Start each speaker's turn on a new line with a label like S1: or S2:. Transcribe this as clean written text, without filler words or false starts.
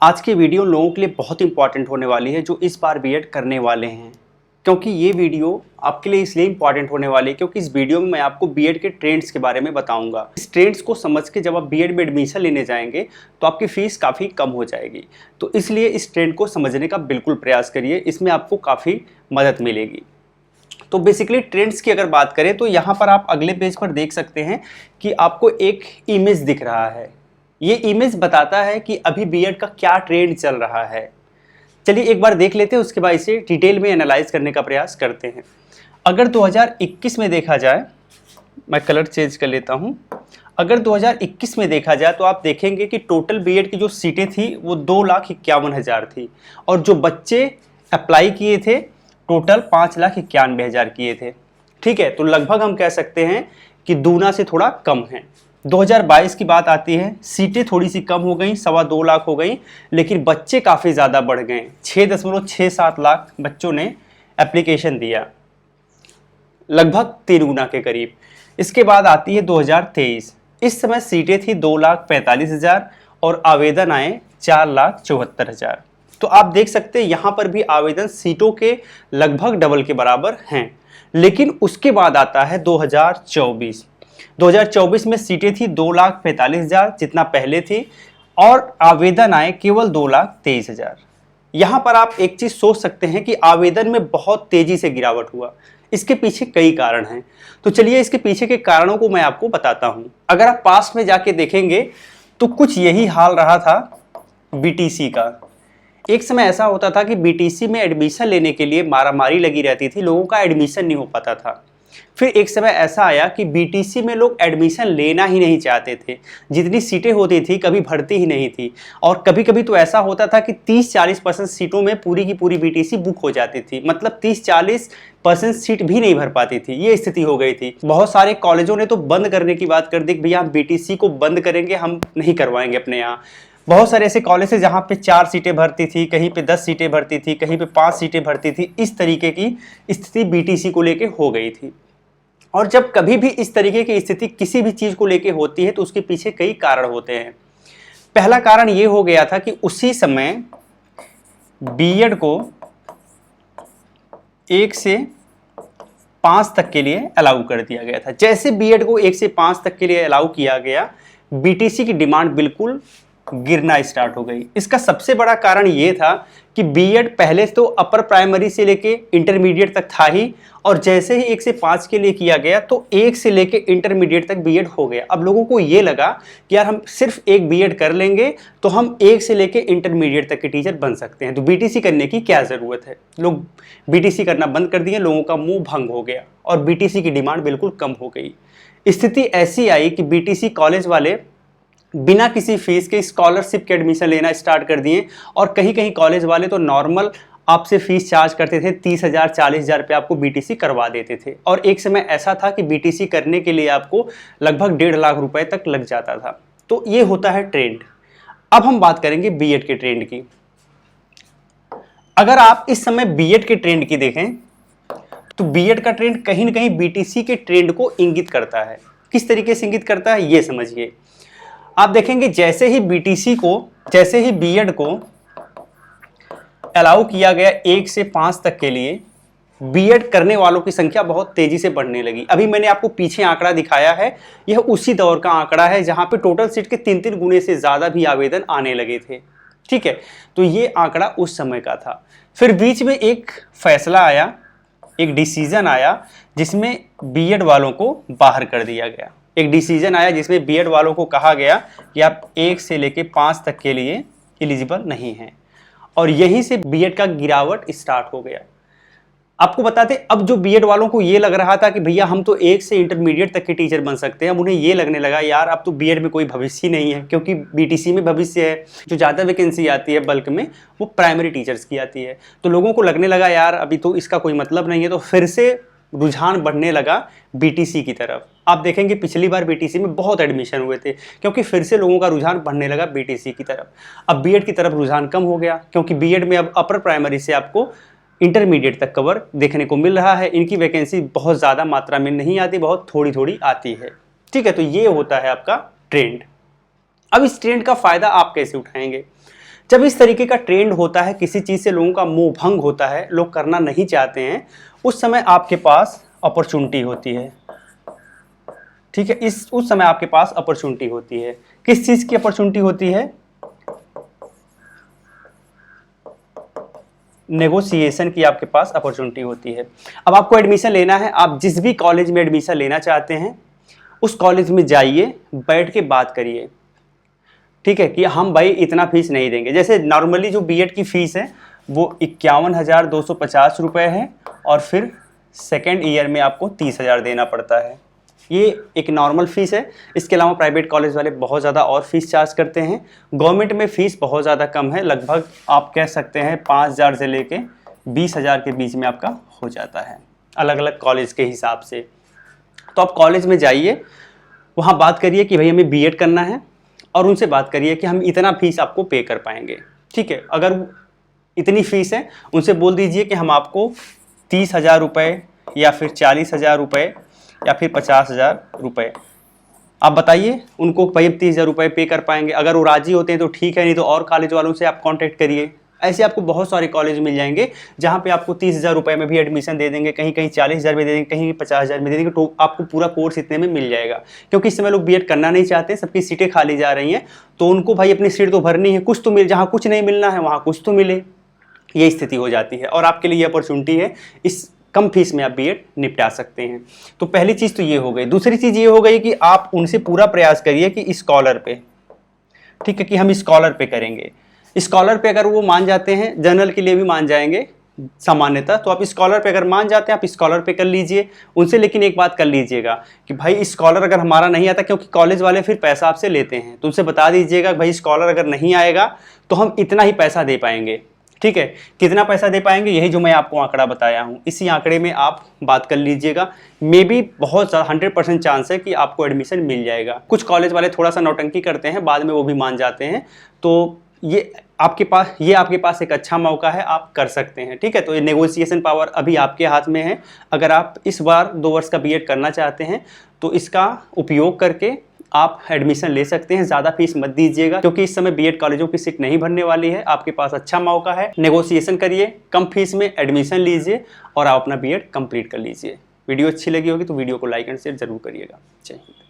S1: आज की वीडियो लोगों के लिए बहुत इंपॉर्टेंट होने वाली है जो इस बार बीएड करने वाले हैं। क्योंकि ये वीडियो आपके लिए इसलिए इंपॉर्टेंट होने वाली है क्योंकि इस वीडियो में मैं आपको बीएड के ट्रेंड्स के बारे में बताऊंगा। इस ट्रेंड्स को समझ के जब आप बीएड में एडमिशन लेने जाएंगे तो आपकी फ़ीस काफ़ी कम हो जाएगी। तो इसलिए इस ट्रेंड को समझने का बिल्कुल प्रयास करिए, इसमें आपको काफ़ी मदद मिलेगी। तो बेसिकली ट्रेंड्स की अगर बात करें तो यहाँ पर आप अगले पेज पर देख सकते हैं कि आपको एक इमेज दिख रहा है। ये इमेज बताता है कि अभी बीएड का क्या ट्रेंड चल रहा है। चलिए एक बार देख लेते हैं, उसके बाद इसे डिटेल में एनालाइज करने का प्रयास करते हैं। अगर 2021 में देखा जाए, मैं कलर चेंज कर लेता हूँ। अगर 2021 में देखा जाए तो आप देखेंगे कि टोटल बीएड की जो सीटें थी वो 2,51,000 थी और जो बच्चे अप्लाई किए थे टोटल 5,91,000 किए थे। ठीक है, तो लगभग हम कह सकते हैं कि दूना से थोड़ा कम है। 2022 की बात आती है, सीटें थोड़ी सी कम हो गई, 2.25 लाख हो गई, लेकिन बच्चे काफ़ी ज़्यादा बढ़ गए। 6.67 लाख बच्चों ने एप्लीकेशन दिया, लगभग 3 गुना के करीब। इसके बाद आती है 2023। इस समय सीटें थी 2,45,000 और आवेदन आए 4,74,000। तो आप देख सकते हैं यहाँ पर भी आवेदन सीटों के लगभग डबल के बराबर हैं। लेकिन उसके बाद आता है 2024। 2024 में सीटें थी 2,45,000 जितना पहले थी और आवेदन आए केवल 2,23,000। यहाँ पर आप एक चीज़ सोच सकते हैं कि आवेदन में बहुत तेज़ी से गिरावट हुआ। इसके पीछे कई कारण हैं, तो चलिए इसके पीछे के कारणों को मैं आपको बताता हूँ। अगर आप पास्ट में जाके देखेंगे तो कुछ यही हाल रहा था बीटीसी का। एक समय ऐसा होता था कि बीटीसी में एडमिशन लेने के लिए मारामारी लगी रहती थी, लोगों का एडमिशन नहीं हो पाता था। फिर एक समय ऐसा आया कि बीटीसी में लोग एडमिशन लेना ही नहीं चाहते थे। जितनी सीटें होती थी कभी भरती ही नहीं थी और कभी कभी तो ऐसा होता था कि 30-40% सीटों में पूरी की पूरी बीटीसी बुक हो जाती थी, मतलब 30-40% सीट भी नहीं भर पाती थी। ये स्थिति हो गई थी। बहुत सारे कॉलेजों ने तो बंद करने की बात कर दी कि भैया हम बीटीसी को बंद करेंगे, हम नहीं करवाएंगे अपने यहाँ। बहुत सारे ऐसे कॉलेज है जहाँ पे 4 सीटें भरती थी, कहीं पे 10 सीटें भरती थी, कहीं पे 5 सीटें भरती थी। इस तरीके की स्थिति बीटीसी को लेके हो गई थी। और जब कभी भी इस तरीके की स्थिति किसी भी चीज़ को लेके होती है तो उसके पीछे कई कारण होते हैं। पहला कारण ये हो गया था कि उसी समय बीएड को 1 से 5 तक के लिए अलाउ कर दिया गया था। जैसे बीएड को 1 से 5 तक के लिए अलाउ किया गया, बीटीसी की डिमांड बिल्कुल गिरना स्टार्ट हो गई। इसका सबसे बड़ा कारण ये था कि बीएड पहले तो अपर प्राइमरी से लेके इंटरमीडिएट तक था ही, और जैसे ही 1 से 5 के लिए किया गया तो 1 से लेके इंटरमीडिएट तक बीएड हो गया। अब लोगों को ये लगा कि यार हम सिर्फ एक बीएड कर लेंगे तो हम 1 से लेके इंटरमीडिएट तक के टीचर बन सकते हैं, तो बीटीसी करने की क्या ज़रूरत है। लोग बीटीसी करना बंद कर दिए, लोगों का मुँह भंग हो गया और बीटीसी की डिमांड बिल्कुल कम हो गई। स्थिति ऐसी आई कि बीटीसी कॉलेज वाले बिना किसी फीस के स्कॉलरशिप के एडमिशन लेना स्टार्ट कर दिए और कहीं कहीं कॉलेज वाले तो नॉर्मल आपसे फीस चार्ज करते थे, 30,000 40,000 रुपये आपको बीटीसी करवा देते थे। और एक समय ऐसा था कि बीटीसी करने के लिए आपको लगभग 1.5 लाख रुपए तक लग जाता था। तो ये होता है ट्रेंड। अब हम बात करेंगे बीएड के ट्रेंड की। अगर आप इस समय बीएड के ट्रेंड की देखें तो बीएड का ट्रेंड कहीं ना कहीं बीटीसी के ट्रेंड को इंगित करता है। किस तरीके से इंगित करता है ये समझिए। आप देखेंगे जैसे ही बीएड को अलाउ किया गया 1 से 5 तक के लिए, बीएड करने वालों की संख्या बहुत तेजी से बढ़ने लगी। अभी मैंने आपको पीछे आंकड़ा दिखाया है, यह उसी दौर का आंकड़ा है जहां पे टोटल सीट के 3-3 गुने से ज्यादा भी आवेदन आने लगे थे। ठीक है, तो ये आंकड़ा उस समय का था। फिर बीच में एक फैसला आया, एक डिसीजन आया जिसमें बीएड वालों को बाहर कर दिया गया। एक डिसीजन आया जिसमें बीएड वालों को कहा गया कि आप 1 से लेके 5 तक के लिए एलिजिबल नहीं हैं, और यहीं से बीएड का गिरावट स्टार्ट हो गया। आपको बताते, अब जो बीएड वालों को ये लग रहा था कि भैया हम तो 1 से इंटरमीडिएट तक के टीचर बन सकते हैं, अब उन्हें ये लगने लगा यार अब तो बीएड में कोई भविष्य नहीं है, क्योंकि बीटीसी में भविष्य है। जो ज़्यादा वैकेंसी आती है बल्क में वो प्राइमरी टीचर्स की आती है। तो लोगों को लगने लगा यार अभी तो इसका कोई मतलब नहीं है, तो फिर से रुझान बढ़ने लगा बीटीसी की तरफ। आप देखेंगे पिछली बार बीटीसी में बहुत एडमिशन हुए थे क्योंकि फिर से लोगों का रुझान बढ़ने लगा बीटीसी की तरफ। अब बीएड की तरफ रुझान कम हो गया क्योंकि बीएड में अब अपर प्राइमरी से आपको इंटरमीडिएट तक कवर देखने को मिल रहा है। इनकी वैकेंसी बहुत ज़्यादा मात्रा में नहीं आती, बहुत थोड़ी थोड़ी आती है। ठीक है, तो ये होता है आपका ट्रेंड। अब इस ट्रेंड का फ़ायदा आप कैसे उठाएंगे। जब इस तरीके का ट्रेंड होता है, किसी चीज़ से लोगों का मोह भंग होता है, लोग करना नहीं चाहते हैं, उस समय आपके पास अपॉर्चुनिटी होती है। ठीक है, उस समय आपके पास अपॉर्चुनिटी होती है। किस चीज़ की अपॉर्चुनिटी होती है? नेगोशिएशन की आपके पास अपॉर्चुनिटी होती है। अब आपको एडमिशन लेना है, आप जिस भी कॉलेज में एडमिशन लेना चाहते हैं उस कॉलेज में जाइए, बैठ के बात करिए। ठीक है, कि हम भाई इतना फीस नहीं देंगे। जैसे नॉर्मली जो बीएड की फ़ीस है वो 51,250 रुपये है, और फिर सेकेंड ईयर में आपको 30,000 देना पड़ता है। ये एक नॉर्मल फ़ीस है। इसके अलावा प्राइवेट कॉलेज वाले बहुत ज़्यादा और फीस चार्ज करते हैं। गवर्नमेंट में फ़ीस बहुत ज़्यादा कम है, लगभग आप कह सकते हैं 5,000 से लेके 20,000 के बीच में आपका हो जाता है, अलग अलग कॉलेज के हिसाब से। तो आप कॉलेज में जाइए, वहाँ बात करिए कि भाई हमें बीएड करना है, और उनसे बात करिए कि हम इतना फ़ीस आपको पे कर पाएंगे। ठीक है, अगर इतनी फ़ीस है उनसे बोल दीजिए कि हम आपको 30,000 रुपये या फिर 40,000 रुपये या फिर 50,000 रुपये, आप बताइए उनको भाई 30,000 रुपये पे कर पाएंगे। अगर वो राज़ी होते हैं तो ठीक है, नहीं तो और कॉलेज वालों से आप कांटेक्ट करिए। ऐसे आपको बहुत सारे कॉलेज मिल जाएंगे जहाँ पे आपको 30,000 रुपये में भी एडमिशन दे देंगे, कहीं कहीं 40,000 में दे देंगे, कहीं 50,000 में दे देंगे, तो आपको पूरा कोर्स इतने में मिल जाएगा। क्योंकि इस समय लोग बीएड करना नहीं चाहते, सबकी सीटें खाली जा रही हैं, तो उनको भाई अपनी सीट तो भरनी है, कुछ तो मिल, जहाँ कुछ नहीं मिलना है वहाँ कुछ तो मिले, ये स्थिति हो जाती है। और आपके लिए ये अपॉर्चुनिटी है, इस कम फीस में आप बीएड निपटा सकते हैं। तो पहली चीज़ तो ये हो गई। दूसरी चीज़ ये हो गई कि आप उनसे पूरा प्रयास करिए कि स्कॉलर पे, ठीक है, कि हम स्कॉलर पे करेंगे। स्कॉलर पे अगर वो मान जाते हैं, जनरल के लिए भी मान जाएंगे सामान्यतः, तो आप स्कॉलर पे अगर मान जाते हैं आप स्कॉलर पे कर लीजिए उनसे। लेकिन एक बात कर लीजिएगा कि भाई स्कॉलर अगर हमारा नहीं आता, क्योंकि कॉलेज वाले फिर पैसा आपसे लेते हैं, तो उनसे बता दीजिएगा भाई स्कॉलर अगर नहीं आएगा तो हम इतना ही पैसा दे पाएंगे। ठीक है, कितना पैसा दे पाएंगे, यही जो मैं आपको आंकड़ा बताया हूँ, इसी आंकड़े में आप बात कर लीजिएगा। मे बी बहुत ज़्यादा 100% चांस है कि आपको एडमिशन मिल जाएगा। कुछ कॉलेज वाले थोड़ा सा नौटंकी करते हैं, बाद में वो भी मान जाते हैं, तो ये आपके पास एक अच्छा मौका है, आप कर सकते हैं। ठीक है, तो ये नेगोशिएशन पावर अभी आपके हाथ में है। अगर आप इस बार 2 वर्ष का बीएड करना चाहते हैं तो इसका उपयोग करके आप एडमिशन ले सकते हैं। ज़्यादा फीस मत दीजिएगा, क्योंकि इस समय बीएड कॉलेजों की सीट नहीं भरने वाली है। आपके पास अच्छा मौका है, नेगोशिएशन करिए, कम फीस में एडमिशन लीजिए और आप अपना बीएड कंप्लीट कर लीजिए। वीडियो अच्छी लगी होगी तो वीडियो को लाइक एंड शेयर जरूर करिएगा। जय हिंद।